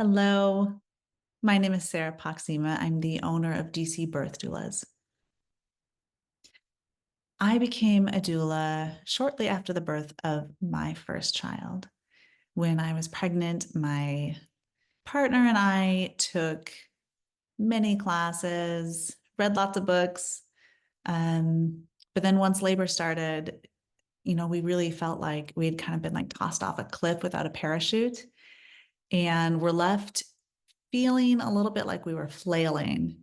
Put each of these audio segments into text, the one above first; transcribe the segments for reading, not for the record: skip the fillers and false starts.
Hello, my name is Sarah Paksima. I'm the owner of DC Birth Doulas. I became a doula shortly after the birth of my first child. When I was pregnant, my partner and I took many classes, read lots of books. But then once labor started, we really felt like we had kind of been like tossed off a cliff without a parachute, and we're left feeling a little bit like we were flailing.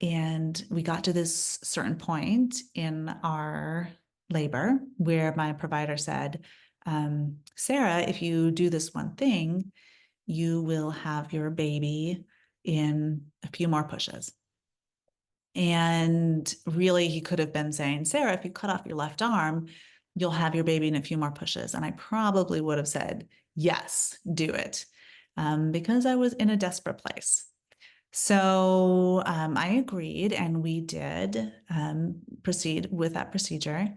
And we got to this certain point in our labor where my provider said, Sarah, if you do this one thing, you will have your baby in a few more pushes. And really, he could have been saying, Sarah, if you cut off your left arm, you'll have your baby in a few more pushes. And I probably would have said, yes, do it, because I was in a desperate place. So I agreed, and we did proceed with that procedure.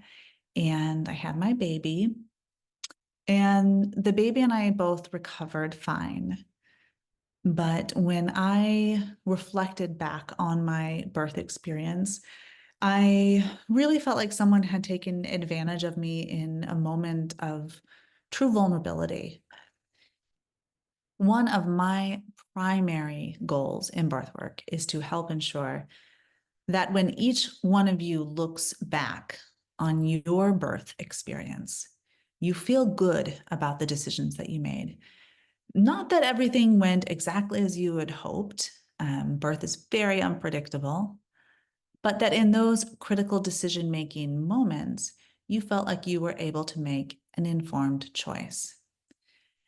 And I had my baby, and the baby and I both recovered fine. But when I reflected back on my birth experience, I really felt like someone had taken advantage of me in a moment of true vulnerability. One of my primary goals in birth work is to help ensure that when each one of you looks back on your birth experience, you feel good about the decisions that you made. Not that everything went exactly as you had hoped. Birth is very unpredictable, but that in those critical decision-making moments, you felt like you were able to make an informed choice.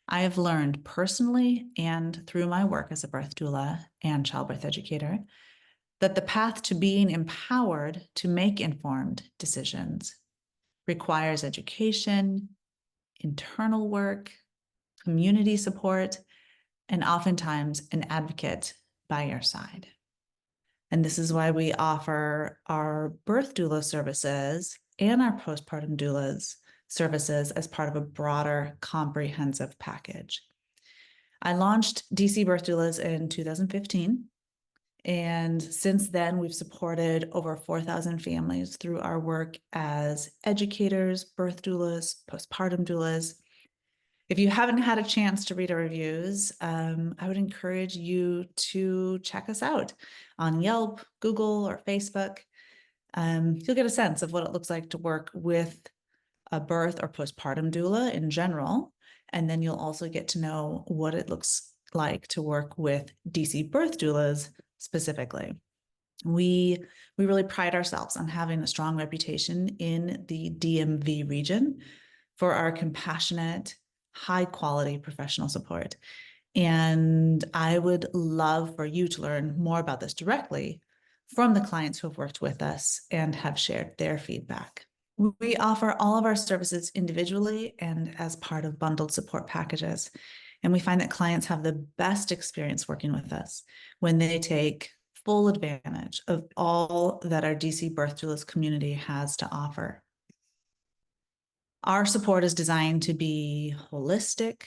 I have learned personally and through my work as a birth doula and childbirth educator that the path to being empowered to make informed decisions requires education, internal work, community support, and oftentimes an advocate by your side. And this is why we offer our birth doula services and our postpartum doulas services as part of a broader, comprehensive package. I launched DC Birth Doulas in 2015. And since then, we've supported over 4,000 families through our work as educators, birth doulas, postpartum doulas. If you haven't had a chance to read our reviews, I would encourage you to check us out on Yelp, Google, or Facebook. You'll get a sense of what it looks like to work with a birth or postpartum doula in general. And then you'll also get to know what it looks like to work with DC birth doulas specifically. We really pride ourselves on having a strong reputation in the DMV region for our compassionate, high quality professional support. And I would love for you to learn more about this directly from the clients who have worked with us and have shared their feedback. We offer all of our services individually and as part of bundled support packages. And we find that clients have the best experience working with us when they take full advantage of all that our DC Birth Doulas community has to offer. Our support is designed to be holistic,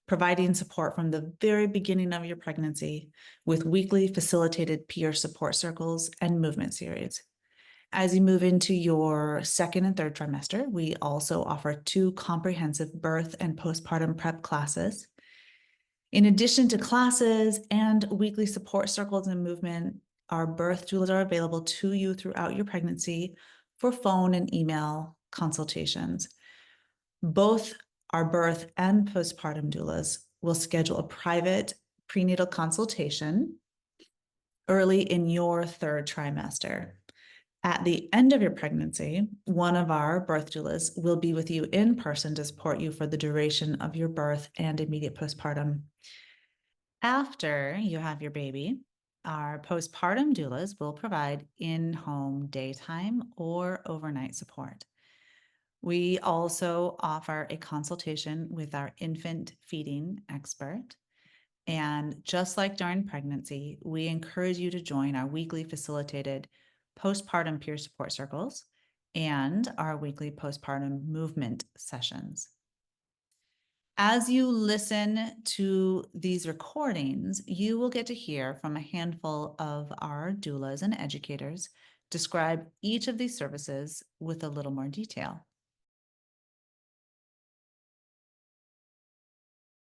providing support from the very beginning of your pregnancy with weekly facilitated peer support circles and movement series. As you move into your second and third trimester, we also offer 2 comprehensive birth and postpartum prep classes. In addition to classes and weekly support circles and movement, our birth doulas are available to you throughout your pregnancy for phone and email consultations. Both our birth and postpartum doulas will schedule a private prenatal consultation early in your third trimester. At the end of your pregnancy, one of our birth doulas will be with you in person to support you for the duration of your birth and immediate postpartum. After you have your baby, our postpartum doulas will provide in-home daytime or overnight support. We also offer a consultation with our infant feeding expert. And just like during pregnancy, we encourage you to join our weekly facilitated postpartum peer support circles and our weekly postpartum movement sessions. As you listen to these recordings, you will get to hear from a handful of our doulas and educators describe each of these services with a little more detail.